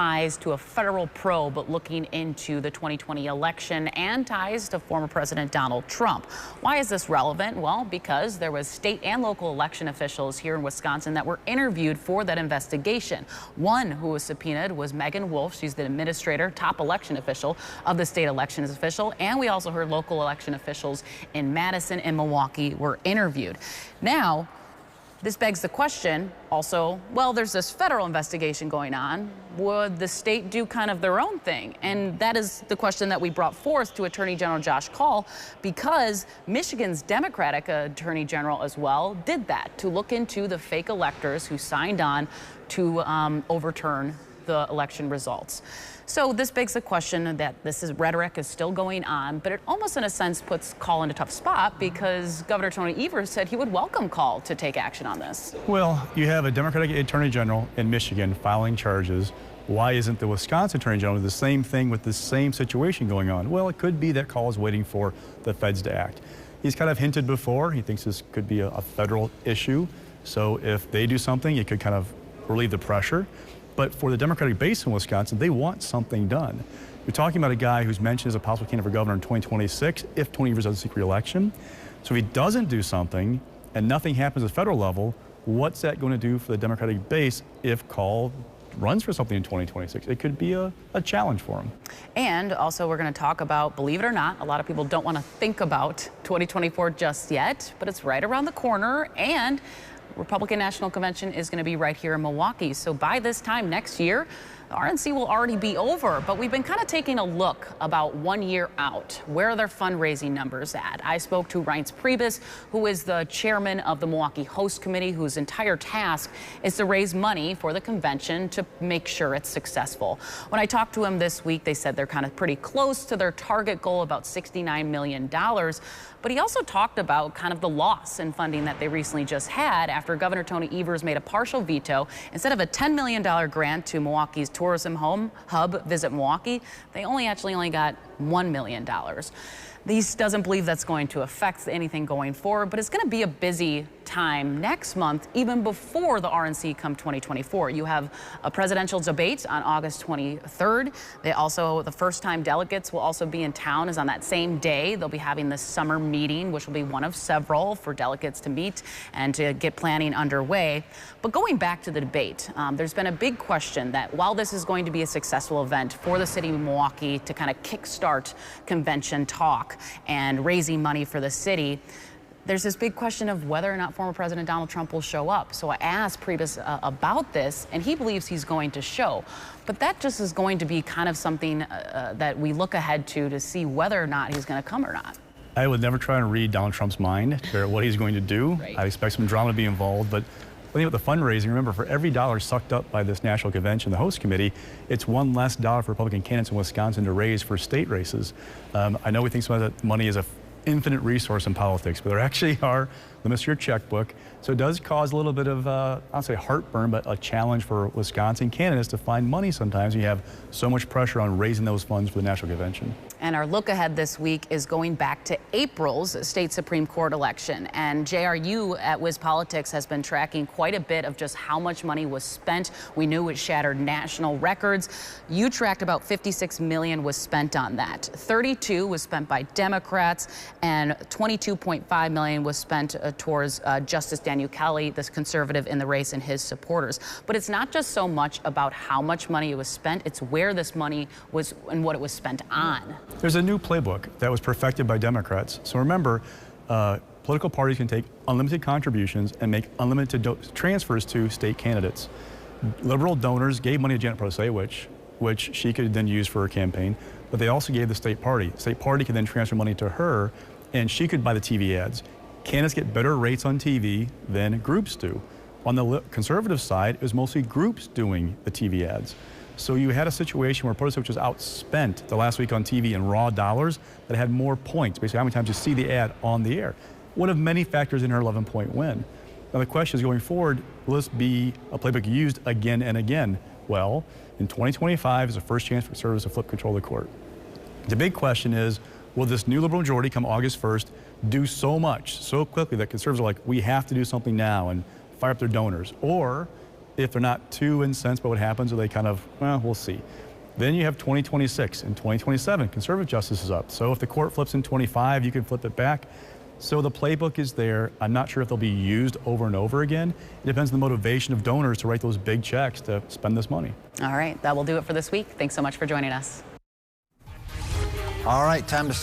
ties to a federal probe looking into the 2020 election and ties to former President Donald Trump. Why is this relevant? Well, because there was state and local election officials here in Wisconsin that were interviewed for that investigation. One who was subpoenaed was Megan Wolf. She's the administrator, top election official of the state elections official. And we also heard local election officials in Madison and Milwaukee were interviewed. Now, this begs the question also, well, there's this federal investigation going on. Would the state do kind of their own thing? And that is the question that we brought forth to Attorney General Josh Kaul, because Michigan's Democratic Attorney General as well did that to look into the fake electors who signed on to overturn the election results. So this begs the question that rhetoric is still going on, but it almost in a sense puts Kaul in a tough spot because Governor Tony Evers said he would welcome Kaul to take action on this. Well, you have a Democratic Attorney General in Michigan filing charges. Why isn't the Wisconsin Attorney General the same thing with the same situation going on? Well, it could be that Kaul is waiting for the feds to act. He's kind of hinted before, he thinks this could be a federal issue. So if they do something, it could kind of relieve the pressure. But for the Democratic base in Wisconsin, they want something done. You're talking about a guy who's mentioned as a possible candidate for governor in 2026 if Tony Evers doesn't seek re-election. So if he doesn't do something and nothing happens at the federal level, what's that going to do for the Democratic base if Kaul runs for something in 2026? It could be a challenge for him. And also we're going to talk about, believe it or not, a lot of people don't want to think about 2024 just yet, but it's right around the corner, and Republican National Convention is going to be right here in Milwaukee. So by this time next year, the RNC will already be over, but we've been kind of taking a look about 1 year out. Where are their fundraising numbers at? I spoke to Reince Priebus, who is the chairman of the Milwaukee Host Committee, whose entire task is to raise money for the convention to make sure it's successful. When I talked to him this week, they said they're kind of pretty close to their target goal, about $69 million. But he also talked about kind of the loss in funding that they recently just had after Governor Tony Evers made a partial veto. Instead of a $10 million grant to Milwaukee's tourism hub, Visit Milwaukee, they actually only got $1 million. He doesn't believe that's going to affect anything going forward, but it's going to be a busy time next month, even before the RNC come 2024. You have a presidential debate on August 23rd. The first-time delegates will also be in town is on that same day. They'll be having this summer meeting, which will be one of several for delegates to meet and to get planning underway. But going back to the debate, there's been a big question that while this is going to be a successful event for the city of Milwaukee to kind of kickstart convention talk and raising money for the city, there's this big question of whether or not former President Donald Trump will show up. So I asked Priebus about this, and he believes he's going to show. But that just is going to be kind of something that we look ahead to see whether or not he's going to come or not. I would never try and read Donald Trump's mind or what he's going to do. Right. I expect some drama to be involved, but when you think about the fundraising, remember, for every dollar sucked up by this national convention, the host committee, it's one less dollar for Republican candidates in Wisconsin to raise for state races. I know we think some of that money is an infinite resource in politics, but there actually are limits to your checkbook. So it does cause a little bit of, I'll say heartburn, but a challenge for Wisconsin candidates to find money sometimes. You have so much pressure on raising those funds for the national convention. And our look ahead this week is going back to April's state Supreme Court election. And JRU at WizPolitics has been tracking quite a bit of just how much money was spent. We knew it shattered national records. You tracked about $56 million was spent on that. 32 was spent by Democrats, and $22.5 million was spent towards Justice Daniel Kelly, this conservative in the race, and his supporters. But it's not just so much about how much money it was spent, it's where this money was and what it was spent on. There's a new playbook that was perfected by Democrats. So remember, political parties can take unlimited contributions and make unlimited transfers to state candidates. Liberal donors gave money to Janet Protasevich, which she could then use for her campaign, but they also gave the state party. The state party could then transfer money to her, and she could buy the TV ads. Candidates get better rates on TV than groups do. On the conservative side, it was mostly groups doing the TV ads. So you had a situation where Protasevich was outspent the last week on TV in raw dollars that had more points, basically how many times you see the ad on the air. One of many factors in her 11-point win. Now the question is, going forward, will this be a playbook used again and again? Well, in 2025 is the first chance for conservatives to flip control of the court. The big question is, will this new liberal majority come August 1st do so much, so quickly that conservatives are like, we have to do something now and fire up their donors? Or if they're not too incensed by what happens, or they kind of, well, we'll see. Then you have 2026 and 2027, conservative justice is up. So if the court flips in 25, you can flip it back. So the playbook is there. I'm not sure if they'll be used over and over again. It depends on the motivation of donors to write those big checks to spend this money. All right, that will do it for this week. Thanks so much for joining us. All right, time to